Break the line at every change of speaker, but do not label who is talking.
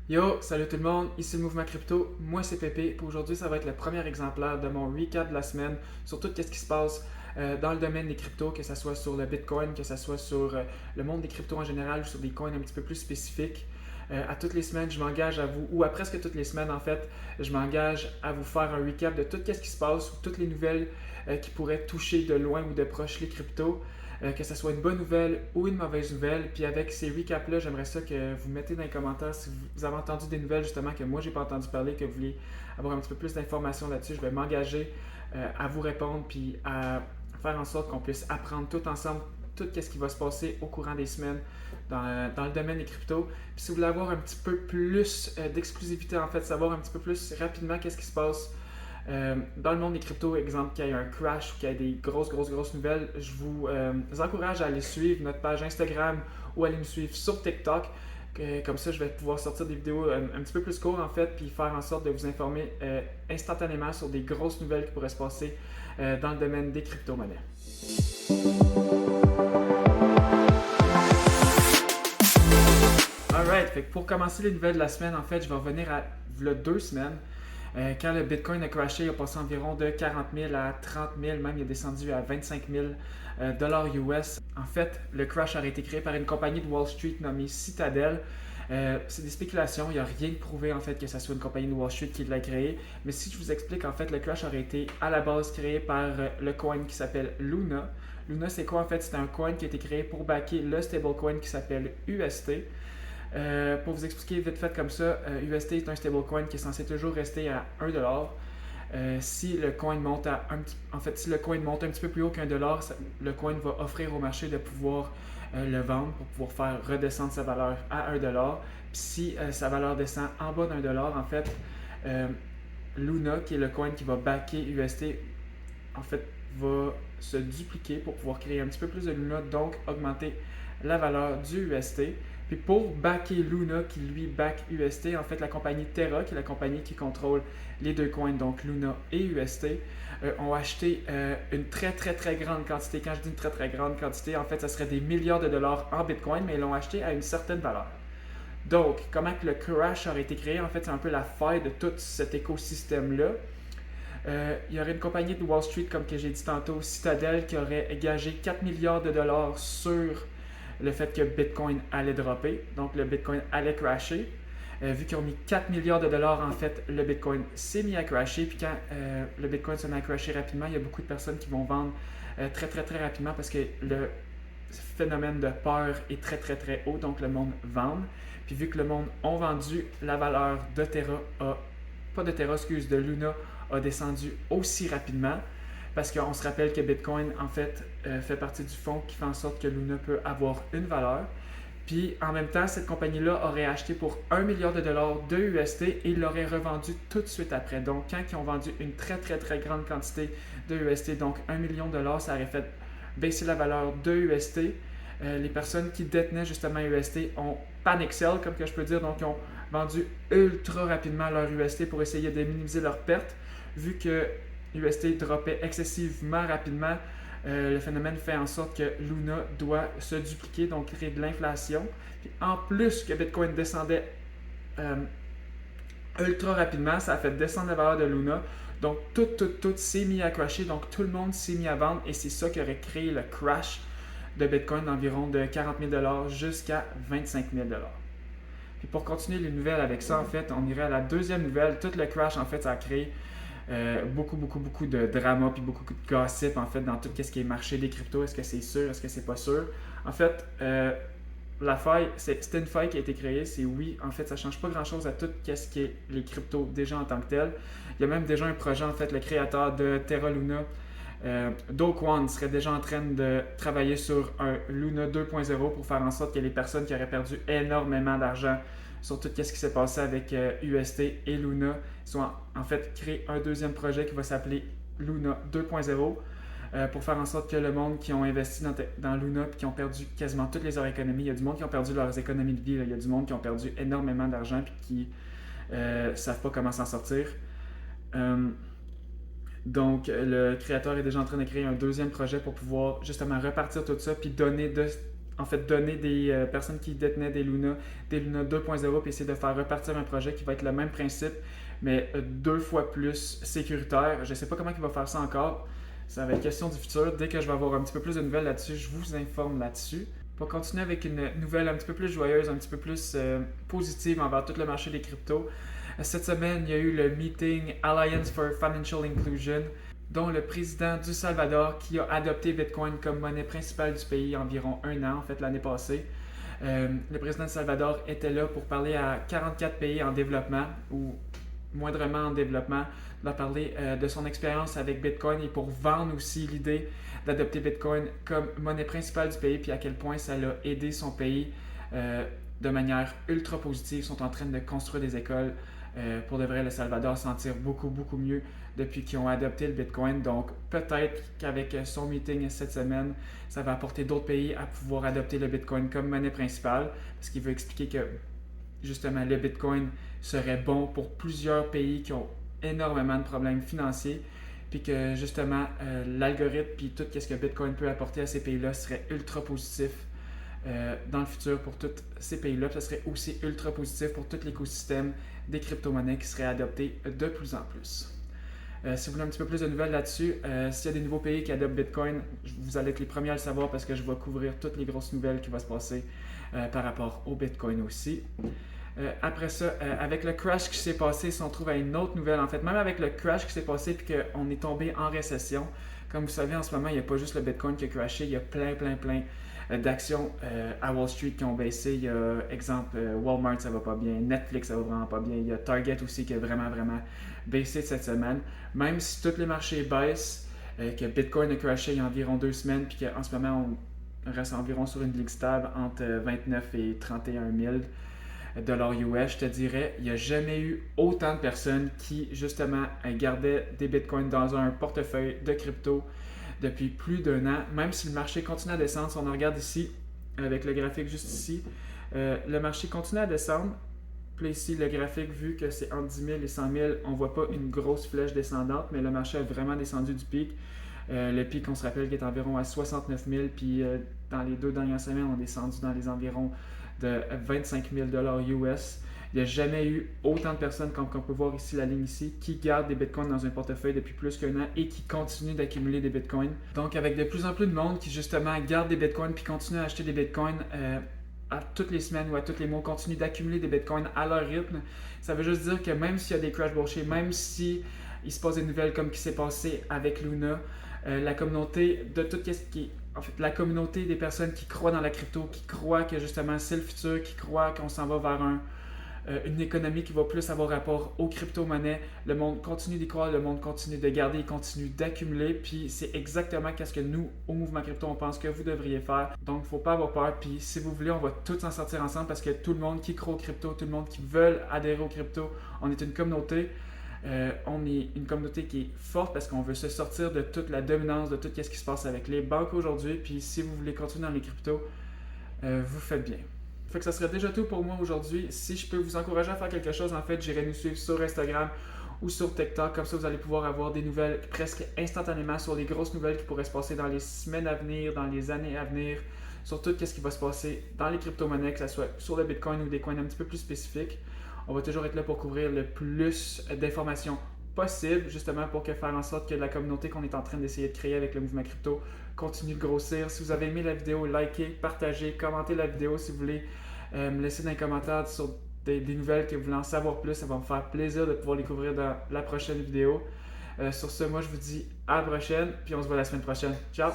Yo, salut tout le monde, ici le Mouvement Crypto, moi c'est Pépé. Pour aujourd'hui, ça va être le premier exemplaire de mon recap de la semaine sur tout ce qui se passe dans le domaine des cryptos, que ce soit sur le Bitcoin, que ce soit sur le monde des cryptos en général, ou sur des coins un petit peu plus spécifiques. À toutes les semaines, je m'engage à vous, ou à presque toutes les semaines en fait, je m'engage à vous faire un recap de tout ce qui se passe, ou toutes les nouvelles qui pourraient toucher de loin ou de proche les cryptos. Que ce soit une bonne nouvelle ou une mauvaise nouvelle. Puis avec ces recaps-là, j'aimerais ça que vous mettez dans les commentaires si vous avez entendu des nouvelles justement que moi j'ai pas entendu parler, que vous voulez avoir un petit peu plus d'informations là-dessus. Je vais m'engager à vous répondre puis à faire en sorte qu'on puisse apprendre tout ensemble tout ce qui va se passer au courant des semaines dans le domaine des cryptos. Puis si vous voulez avoir un petit peu plus d'exclusivité, en fait, savoir un petit peu plus rapidement qu'est-ce qui se passe dans le monde des cryptos, exemple qu'il y ait un crash ou qu'il y ait des grosses nouvelles, je vous encourage à aller suivre notre page Instagram ou à aller me suivre sur TikTok. Comme ça, je vais pouvoir sortir des vidéos un petit peu plus courtes en fait, puis faire en sorte de vous informer instantanément sur des grosses nouvelles qui pourraient se passer dans le domaine des crypto-monnaies. Alright, fait que pour commencer les nouvelles de la semaine, en fait, je vais revenir à 2 semaines. Quand le Bitcoin a crashé, il a passé environ de 40 000 à 30 000, même il est descendu à 25 000 dollars US. En fait, le crash aurait été créé par une compagnie de Wall Street nommée Citadel. C'est des spéculations, il n'y a rien de prouvé en fait que ce soit une compagnie de Wall Street qui l'a créé. Mais si je vous explique, en fait, le crash aurait été à la base créé par le coin qui s'appelle Luna. Luna, c'est quoi en fait? C'est un coin qui a été créé pour backer le stablecoin qui s'appelle UST. Pour vous expliquer vite fait comme ça, UST est un stablecoin qui est censé toujours rester à 1$. Si le coin monte si le coin monte un petit peu plus haut qu'1$, le coin va offrir au marché de pouvoir le vendre pour pouvoir faire redescendre sa valeur à 1$. Puis si sa valeur descend en bas d'1$, en fait, Luna, qui est le coin qui va backer UST, en fait, va se dupliquer pour pouvoir créer un petit peu plus de Luna, donc augmenter la valeur du UST. Puis pour backer Luna, qui lui back UST, en fait, la compagnie Terra, qui est la compagnie qui contrôle les deux coins, donc Luna et UST, ont acheté une très grande quantité. Quand je dis une très grande quantité, en fait, ça serait des milliards de dollars en Bitcoin, mais ils l'ont acheté à une certaine valeur. Donc, comment que le crash aurait été créé? En fait, c'est un peu la faille de tout cet écosystème-là. Il y aurait une compagnie de Wall Street, comme que j'ai dit tantôt, Citadel, qui aurait gagé 4 milliards de dollars sur le fait que Bitcoin allait dropper, donc le Bitcoin allait crasher. Vu qu'ils ont mis 4 milliards de dollars, en fait, le Bitcoin s'est mis à crasher. Puis quand le Bitcoin se met à crasher rapidement, il y a beaucoup de personnes qui vont vendre très rapidement parce que le phénomène de peur est très haut, donc le monde vend. Puis vu que le monde a vendu, la valeur de Terra de Luna a descendu aussi rapidement. Parce qu'on se rappelle que Bitcoin, en fait, fait partie du fonds qui fait en sorte que Luna peut avoir une valeur. Puis, en même temps, cette compagnie-là aurait acheté pour 1 milliard de dollars de UST et l'aurait revendu tout de suite après. Donc, quand ils ont vendu une très grande quantité de UST, donc 1 million de dollars, ça aurait fait baisser la valeur de UST. Les personnes qui détenaient justement UST ont panic sell, comme que je peux dire, donc ils ont vendu ultra rapidement leur UST pour essayer de minimiser leurs pertes, vu que UST droppait excessivement rapidement. Le phénomène fait en sorte que Luna doit se dupliquer, donc créer de l'inflation. Puis en plus que Bitcoin descendait ultra rapidement, ça a fait descendre la valeur de Luna. Donc tout s'est mis à crasher, donc tout le monde s'est mis à vendre et c'est ça qui aurait créé le crash de Bitcoin d'environ de 40 000 $ jusqu'à 25 000 $. Puis pour continuer les nouvelles avec ça, en fait, on irait à la deuxième nouvelle. Tout le crash, en fait, ça a créé beaucoup de drama puis beaucoup de gossip en fait dans tout ce qui est marché des cryptos. Est-ce que c'est sûr, est-ce que c'est pas sûr? En fait, la faille, c'était une faille qui a été créée, c'est oui, en fait, ça change pas grand-chose à tout ce qui est les cryptos déjà en tant que tel. Il y a même déjà un projet, en fait, le créateur de Terra Luna, Do Kwon, serait déjà en train de travailler sur un Luna 2.0 pour faire en sorte que les personnes qui auraient perdu énormément d'argent sur tout ce qui s'est passé avec UST et Luna soit en fait créer un deuxième projet qui va s'appeler Luna 2.0 pour faire en sorte que le monde qui ont investi dans Luna et qui ont perdu quasiment toutes leurs économies, il y a du monde qui ont perdu leurs économies de vie, là. Il y a du monde qui ont perdu énormément d'argent et qui ne savent pas comment s'en sortir. Donc, le créateur est déjà en train de créer un deuxième projet pour pouvoir justement repartir tout ça puis donner en fait donner des personnes qui détenaient des Luna 2.0 puis essayer de faire repartir un projet qui va être le même principe, mais 2 fois plus sécuritaire. Je ne sais pas comment il va faire ça encore. Ça va être question du futur. Dès que je vais avoir un petit peu plus de nouvelles là-dessus, je vous informe là-dessus. Pour continuer avec une nouvelle un petit peu plus joyeuse, un petit peu plus positive envers tout le marché des cryptos, cette semaine, il y a eu le meeting Alliance for Financial Inclusion, dont le président du Salvador qui a adopté Bitcoin comme monnaie principale du pays environ un an, en fait l'année passée. Le président du Salvador était là pour parler à 44 pays en développement ou moindrement en développement, il va parler de son expérience avec Bitcoin et pour vendre aussi l'idée d'adopter Bitcoin comme monnaie principale du pays puis à quel point ça l'a aidé son pays de manière ultra positive. Ils sont en train de construire des écoles. Pour de vrai, le Salvador s'en tire beaucoup, beaucoup mieux depuis qu'ils ont adopté le Bitcoin. Donc, peut-être qu'avec son meeting cette semaine, ça va apporter d'autres pays à pouvoir adopter le Bitcoin comme monnaie principale parce qu'il veut expliquer que, justement, le Bitcoin serait bon pour plusieurs pays qui ont énormément de problèmes financiers puis que, justement, l'algorithme puis tout ce que Bitcoin peut apporter à ces pays-là serait ultra positif dans le futur pour tous ces pays-là. Ça serait aussi ultra positif pour tout l'écosystème des crypto-monnaies qui seraient adoptées de plus en plus. Si vous voulez un petit peu plus de nouvelles là-dessus, s'il y a des nouveaux pays qui adoptent Bitcoin, vous allez être les premiers à le savoir parce que je vais couvrir toutes les grosses nouvelles qui vont se passer par rapport au Bitcoin aussi. Après ça, avec le crash qui s'est passé, si on trouve à une autre nouvelle, en fait, même avec le crash qui s'est passé puis qu'on est tombé en récession, comme vous savez, en ce moment, il n'y a pas juste le Bitcoin qui a crashé, il y a plein d'actions à Wall Street qui ont baissé. Il y a, exemple, Walmart, ça va pas bien, Netflix, ça va vraiment pas bien. Il y a Target aussi qui a vraiment baissé cette semaine. Même si tous les marchés baissent, que Bitcoin a crashé il y a environ 2 semaines, puis qu'en ce moment, on reste environ sur une ligue stable entre 29 et 31 000 dollars US, je te dirais, il n'y a jamais eu autant de personnes qui, justement, gardaient des Bitcoins dans un portefeuille de crypto depuis plus d'1 an, même si le marché continue à descendre. Si on regarde ici, avec le graphique juste ici, le marché continue à descendre. Puis ici, le graphique, vu que c'est entre 10 000 et 100 000, on ne voit pas une grosse flèche descendante, mais le marché a vraiment descendu du pic. Le pic, on se rappelle, qui est environ à 69 000, puis dans les 2 dernières semaines, on est descendu dans les environs de 25 000 dollars US. Il n'y a jamais eu autant de personnes, comme on peut voir ici, la ligne ici, qui gardent des bitcoins dans un portefeuille depuis plus qu'1 an et qui continuent d'accumuler des bitcoins. Donc, avec de plus en plus de monde qui, justement, garde des bitcoins puis continue à acheter des bitcoins à toutes les semaines ou à tous les mois, continue d'accumuler des bitcoins à leur rythme, ça veut juste dire que même s'il y a des crash boursiers, même si il se passe des nouvelles comme ce qui s'est passé avec Luna, la communauté de tout ce qui est en fait, la communauté des personnes qui croient dans la crypto, qui croient que justement c'est le futur, qui croient qu'on s'en va vers une économie qui va plus avoir rapport aux crypto-monnaies. Le monde continue d'y croire, le monde continue de garder, il continue d'accumuler. Puis c'est exactement ce que nous, au Mouvement Crypto, on pense que vous devriez faire. Donc, il ne faut pas avoir peur. Puis si vous voulez, on va tous en sortir ensemble parce que tout le monde qui croit aux crypto, tout le monde qui veut adhérer aux crypto, on est une communauté. On est une communauté qui est forte parce qu'on veut se sortir de toute la dominance, de tout ce qui se passe avec les banques aujourd'hui. Puis si vous voulez continuer dans les cryptos, vous faites bien. Fait que ça serait déjà tout pour moi aujourd'hui. Si je peux vous encourager à faire quelque chose, en fait, j'irai nous suivre sur Instagram ou sur TikTok. Comme ça, vous allez pouvoir avoir des nouvelles presque instantanément sur les grosses nouvelles qui pourraient se passer dans les semaines à venir, dans les années à venir, sur tout ce qui va se passer dans les crypto-monnaies, que ce soit sur le Bitcoin ou des coins un petit peu plus spécifiques. On va toujours être là pour couvrir le plus d'informations possible, justement pour faire en sorte que la communauté qu'on est en train d'essayer de créer avec le mouvement crypto continue de grossir. Si vous avez aimé la vidéo, likez, partagez, commentez la vidéo si vous voulez me laisser dans les commentaires sur des nouvelles que vous voulez en savoir plus. Ça va me faire plaisir de pouvoir les couvrir dans la prochaine vidéo. Sur ce, moi je vous dis à la prochaine, puis on se voit la semaine prochaine. Ciao!